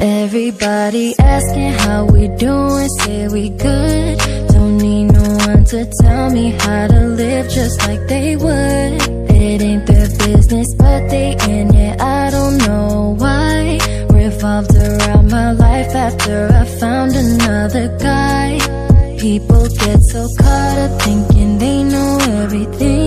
Everybody asking how we doing, say we good. Don't need no one to tell me how to live just like they would. It ain't their business, but they in it, I don't know why. Revolved around my life after I found another guy. People get so caught up thinking they know everything.